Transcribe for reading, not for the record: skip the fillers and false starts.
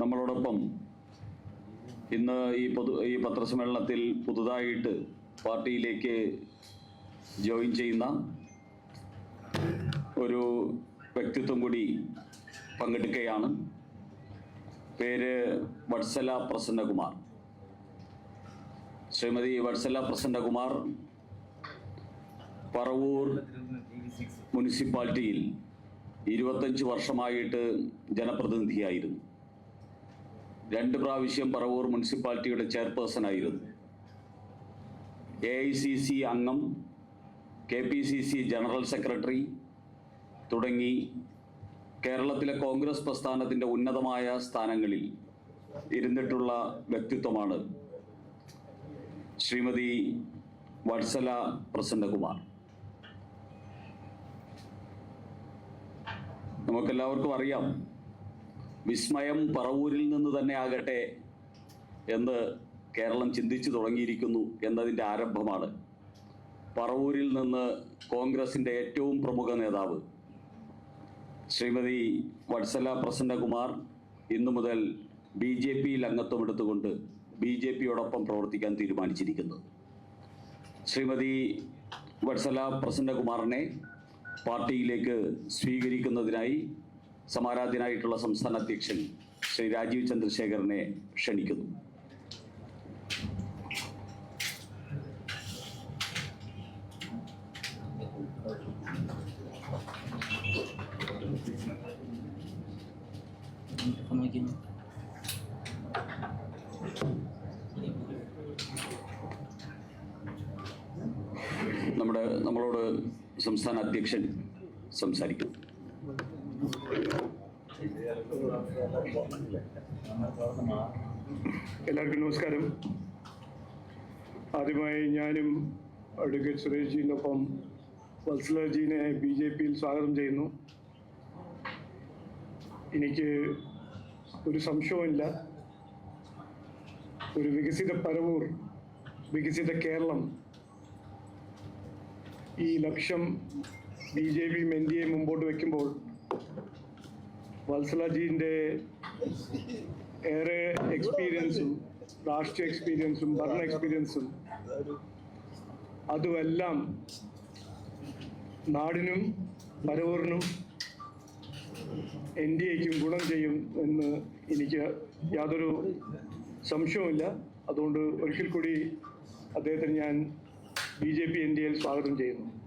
നമ്മളോടൊപ്പം ഇന്ന് ഈ പത്രസമ്മേളനത്തിൽ പുതുതായിട്ട് പാർട്ടിയിലേക്ക് ജോയിൻ ചെയ്യുന്ന ഒരു വ്യക്തിത്വം കൂടി പങ്കെടുക്കുകയാണ്. പേര് വത്സല പ്രസന്നകുമാർ. ശ്രീമതി വത്സല പ്രസന്നകുമാർ പറവൂർ മുനിസിപ്പാലിറ്റിയിൽ 25 വർഷമായിട്ട് ജനപ്രതിനിധിയായിരുന്നു. 2 പ്രാവശ്യം പറവൂർ മുനിസിപ്പാലിറ്റിയുടെ ചെയർപേഴ്സൺ ആയിരുന്നു. AICC അംഗം, KPCC ജനറൽ സെക്രട്ടറി തുടങ്ങി കേരളത്തിലെ കോൺഗ്രസ് പ്രസ്ഥാനത്തിൻ്റെ ഉന്നതമായ സ്ഥാനങ്ങളിൽ ഇരുന്നിട്ടുള്ള വ്യക്തിത്വമാണ് ശ്രീമതി വത്സല പ്രസന്നകുമാർ. നമുക്കെല്ലാവർക്കും അറിയാം, വിസ്മയം പറവൂരിൽ നിന്ന് തന്നെ ആകട്ടെ എന്ന് കേരളം ചിന്തിച്ചു തുടങ്ങിയിരിക്കുന്നു എന്നതിൻ്റെ ആരംഭമാണ് പറവൂരിൽ നിന്ന് കോൺഗ്രസിൻ്റെ ഏറ്റവും പ്രമുഖ നേതാവ് ശ്രീമതി വത്സല പ്രസന്നകുമാർ ഇന്നു മുതൽ BJPയിൽ അംഗത്വം എടുത്തുകൊണ്ട് BJPയോടൊപ്പം പ്രവർത്തിക്കാൻ തീരുമാനിച്ചിരിക്കുന്നത്. ശ്രീമതി വത്സല പ്രസന്നകുമാറിനെ പാർട്ടിയിലേക്ക് സ്വീകരിക്കുന്നതിനായി സമാരാധ്യനായിട്ടുള്ള സംസ്ഥാന അധ്യക്ഷൻ ശ്രീ രാജീവ് ചന്ദ്രശേഖരനെ ക്ഷണിക്കുന്നു. നമ്മളോട് സംസ്ഥാന അധ്യക്ഷൻ സംസാരിക്കും. എല്ലാവർക്കും നമസ്കാരം. ആദ്യമായി ഞാനും അഡ്വക്കേറ്റ് സുരേഷ്ജിനൊപ്പം വത്സലജീനെ BJPയിൽ സ്വാഗതം ചെയ്യുന്നു. എനിക്ക് ഒരു സംശയവുമില്ല, ഒരു വികസിത പറവൂർ, വികസിത കേരളം, ഈ ലക്ഷ്യം BJPയും NDAയും മുമ്പോട്ട് വയ്ക്കുമ്പോൾ വത്സലജീൻ്റെ ഏറെ എക്സ്പീരിയൻസും, രാഷ്ട്രീയ എക്സ്പീരിയൻസും, ഭരണ എക്സ്പീരിയൻസും അതുമെല്ലാം നാടിനും പറവൂരിനും NDAയ്ക്കും ഗുണം ചെയ്യും എന്ന് എനിക്ക് യാതൊരു സംശയവുമില്ല. അതുകൊണ്ട് ഒരിക്കൽ കൂടി അദ്ദേഹത്തിന് ഞാൻ BJP NDAയിൽ സ്വാഗതം ചെയ്യുന്നു.